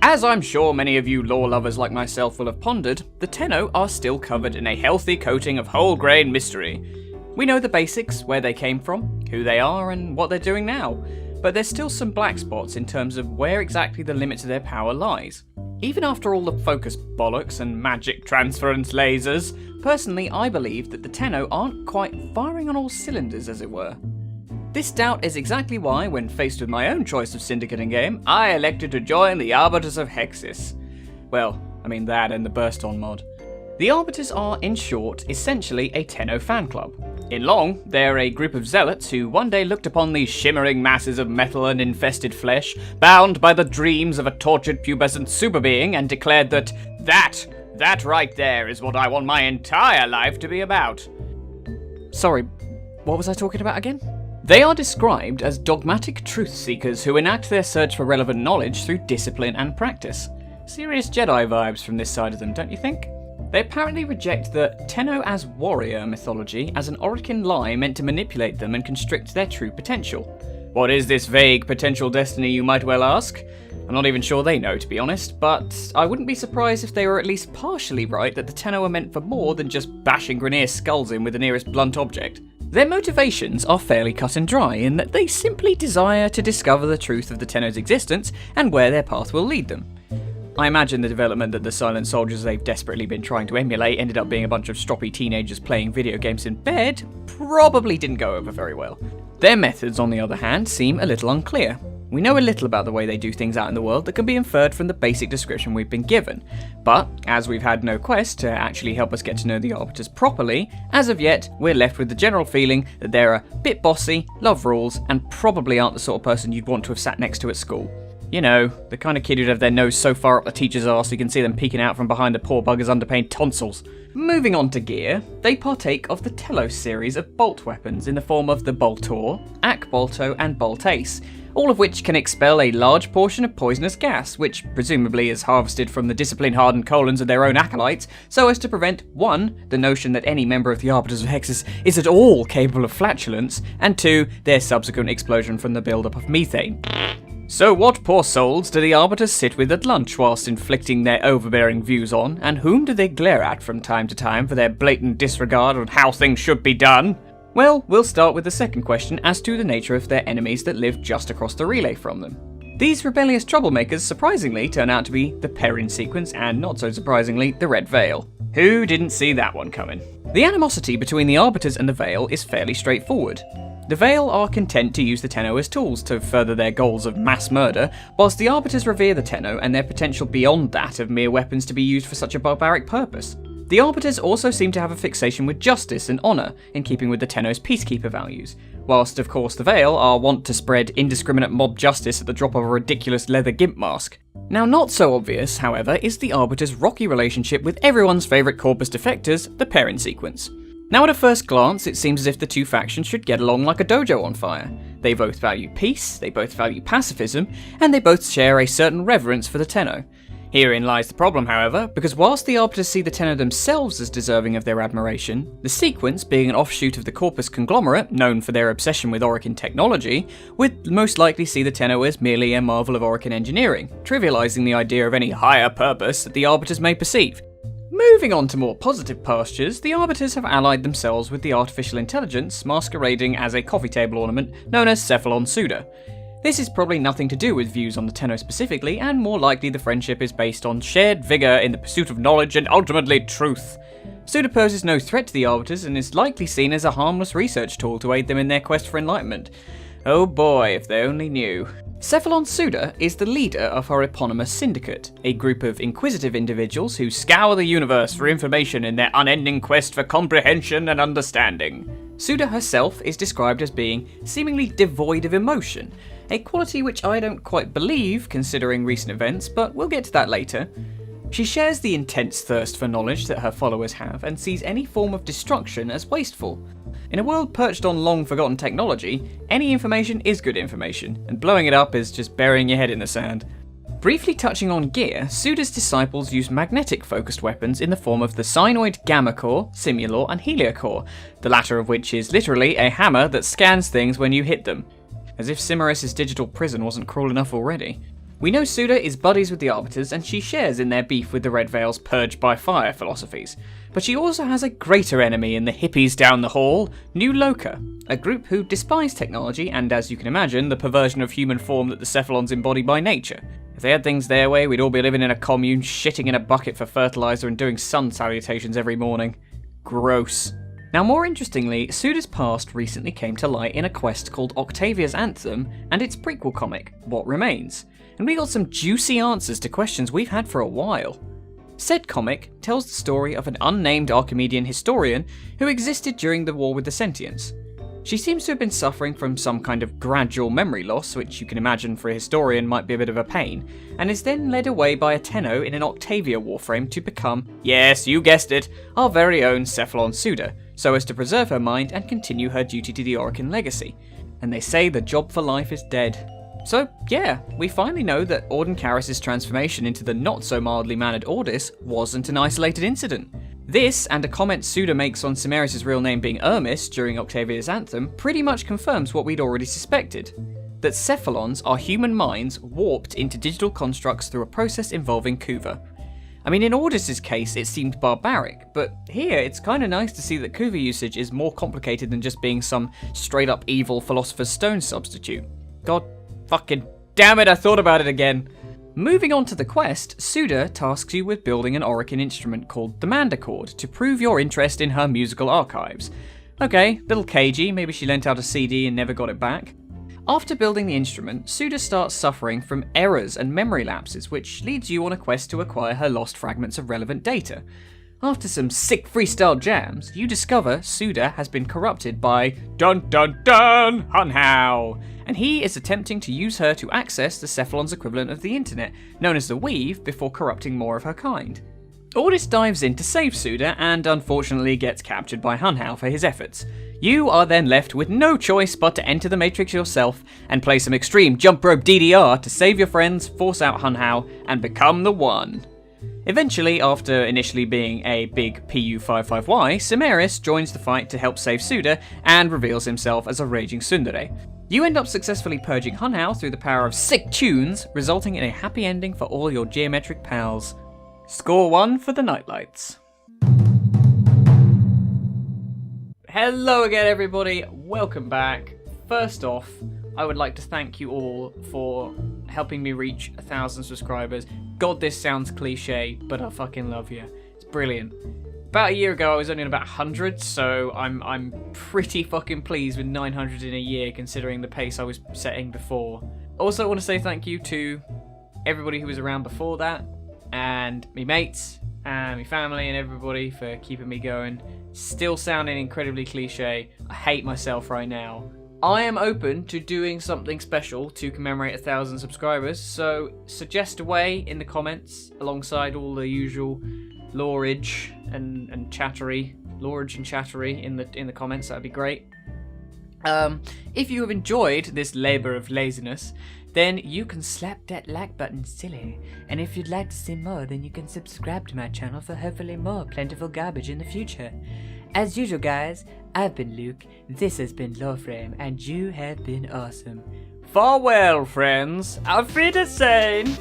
As I'm sure many of you lore lovers like myself will have pondered, the Tenno are still covered in a healthy coating of whole grain mystery. We know the basics, where they came from, who they are, and what they're doing now, but there's still some black spots in terms of where exactly the limit to their power lies. Even after all the focus bollocks and magic transference lasers, personally I believe that the Tenno aren't quite firing on all cylinders, as it were. This doubt is exactly why, when faced with my own choice of syndicate in-game, I elected to join the Arbiters of Hexis. Well, I mean that and the Burst-On mod. The Arbiters are, in short, essentially a Tenno fan club. In long, they're a group of zealots who one day looked upon these shimmering masses of metal and infested flesh, bound by the dreams of a tortured pubescent super being, and declared that right there is what I want my entire life to be about. Sorry, what was I talking about again? They are described as dogmatic truth seekers who enact their search for relevant knowledge through discipline and practice. Serious Jedi vibes from this side of them, don't you think? They apparently reject the Tenno as warrior mythology as an Orokin lie meant to manipulate them and constrict their true potential. What is this vague potential destiny, you might well ask? I'm not even sure they know, to be honest, but I wouldn't be surprised if they were at least partially right that the Tenno are meant for more than just bashing Grineer's skulls in with the nearest blunt object. Their motivations are fairly cut and dry in that they simply desire to discover the truth of the Tenno's existence and where their path will lead them. I imagine the development that the silent soldiers they've desperately been trying to emulate ended up being a bunch of stroppy teenagers playing video games in bed probably didn't go over very well. Their methods, on the other hand, seem a little unclear. We know a little about the way they do things out in the world that can be inferred from the basic description we've been given, but as we've had no quest to actually help us get to know the Arbiters properly, as of yet we're left with the general feeling that they're a bit bossy, love rules, and probably aren't the sort of person you'd want to have sat next to at school. You know, the kind of kid who'd have their nose so far up the teacher's arse you can see them peeking out from behind the poor bugger's underpaid tonsils. Moving on to gear, they partake of the Telos series of bolt weapons in the form of the Boltor, Akbolto, and Boltace, all of which can expel a large portion of poisonous gas, which presumably is harvested from the discipline-hardened colons of their own acolytes, so as to prevent 1. The notion that any member of the Arbiters of Hexis is at all capable of flatulence, and 2. Their subsequent explosion from the build-up of methane. So what poor souls do the Arbiters sit with at lunch whilst inflicting their overbearing views on, and whom do they glare at from time to time for their blatant disregard on how things should be done? Well, we'll start with the second question as to the nature of their enemies that live just across the relay from them. These rebellious troublemakers surprisingly turn out to be the Perrin sequence and, not so surprisingly, the Red Veil. Who didn't see that one coming? The animosity between the Arbiters and the Veil is fairly straightforward. The Veil are content to use the Tenno as tools to further their goals of mass murder, whilst the Arbiters revere the Tenno and their potential beyond that of mere weapons to be used for such a barbaric purpose. The Arbiters also seem to have a fixation with justice and honour, in keeping with the Tenno's peacekeeper values, whilst of course the Veil are wont to spread indiscriminate mob justice at the drop of a ridiculous leather gimp mask. Now, not so obvious, however, is the Arbiters' rocky relationship with everyone's favourite corpus defectors, the Perrin sequence. Now at a first glance, it seems as if the two factions should get along like a dojo on fire. They both value peace, they both value pacifism, and they both share a certain reverence for the Tenno. Herein lies the problem, however, because whilst the Arbiters see the Tenno themselves as deserving of their admiration, the sequence, being an offshoot of the Corpus conglomerate, known for their obsession with Orokin technology, would most likely see the Tenno as merely a marvel of Orokin engineering, trivialising the idea of any higher purpose that the Arbiters may perceive. Moving on to more positive pastures, the Arbiters have allied themselves with the artificial intelligence masquerading as a coffee table ornament known as Cephalon Suda. This is probably nothing to do with views on the Tenno specifically, and more likely the friendship is based on shared vigour in the pursuit of knowledge and ultimately truth. Suda poses no threat to the Arbiters and is likely seen as a harmless research tool to aid them in their quest for enlightenment. Oh boy, if they only knew. Cephalon Suda is the leader of her eponymous syndicate, a group of inquisitive individuals who scour the universe for information in their unending quest for comprehension and understanding. Suda herself is described as being seemingly devoid of emotion, a quality which I don't quite believe considering recent events, but we'll get to that later. She shares the intense thirst for knowledge that her followers have and sees any form of destruction as wasteful. In a world perched on long-forgotten technology, any information is good information, and blowing it up is just burying your head in the sand. Briefly touching on gear, Suda's disciples use magnetic-focused weapons in the form of the Cyanoid Gamma Core, Simulor, and Heliocore, the latter of which is literally a hammer that scans things when you hit them. As if Cimaris's digital prison wasn't cruel enough already. We know Suda is buddies with the Arbiters, and she shares in their beef with the Red Veil's purge by fire philosophies. But she also has a greater enemy in the hippies down the hall, New Loka, a group who despise technology and, as you can imagine, the perversion of human form that the Cephalons embody by nature. If they had things their way, we'd all be living in a commune, shitting in a bucket for fertilizer and doing sun salutations every morning. Gross. Now, more interestingly, Suda's past recently came to light in a quest called Octavia's Anthem and its prequel comic, What Remains, and we got some juicy answers to questions we've had for a while. Said comic tells the story of an unnamed Archimedean historian who existed during the war with the Sentients. She seems to have been suffering from some kind of gradual memory loss, which you can imagine for a historian might be a bit of a pain, and is then led away by a Tenno in an Octavia Warframe to become, yes, you guessed it, our very own Cephalon Suda, so as to preserve her mind and continue her duty to the Orokin legacy. And they say the job for life is dead. So, yeah, we finally know that Orden Karis' transformation into the not-so-mildly mannered Ordis wasn't an isolated incident. This, and a comment Suda makes on Cimeris' real name being Ermis during Octavia's Anthem, pretty much confirms what we'd already suspected. That Cephalons are human minds warped into digital constructs through a process involving Kuva. I mean, in Ordis' case, it seemed barbaric, but here it's kinda nice to see that Kuva usage is more complicated than just being some straight-up evil Philosopher's Stone substitute. God fucking damn it, I thought about it again. Moving on to the quest, Suda tasks you with building an Orokin instrument called the Mandicord to prove your interest in her musical archives. Okay, little cagey, maybe she lent out a CD and never got it back. After building the instrument, Suda starts suffering from errors and memory lapses, which leads you on a quest to acquire her lost fragments of relevant data. After some sick freestyle jams, you discover Suda has been corrupted by dun dun dun Hunhao, and he is attempting to use her to access the Cephalon's equivalent of the internet, known as the Weave, before corrupting more of her kind. Ordis dives in to save Suda and unfortunately gets captured by Hunhao for his efforts. You are then left with no choice but to enter the Matrix yourself and play some extreme jump rope DDR to save your friends, force out Hunhao, and become the one. Eventually, after initially being a big PU-55Y, Cimeris joins the fight to help save Suda and reveals himself as a raging tsundere. You end up successfully purging Hunhao through the power of sick tunes, resulting in a happy ending for all your geometric pals. Score 1 for the Nightlights. Hello again, everybody. Welcome back. First off, I would like to thank you all for helping me reach 1,000 subscribers. God, this sounds cliche, but I fucking love you. It's brilliant. About a year ago, I was only at about 100, so I'm pretty fucking pleased with 900 in a year, considering the pace I was setting before. Also, I want to say thank you to everybody who was around before that, and me mates, and my family, and everybody for keeping me going. Still sounding incredibly cliche. I hate myself right now. I am open to doing something special to commemorate 1,000 subscribers, so suggest a way in the comments, alongside all the usual lorage and chattery in the comments. That'd be great. If you have enjoyed this labor of laziness, then you can slap that like button silly. And if you'd like to see more, then you can subscribe to my channel for hopefully more plentiful garbage in the future. As usual, guys, I've been Luke, this has been Loreframe, and you have been awesome. Farewell, friends. Auf Wiedersehen!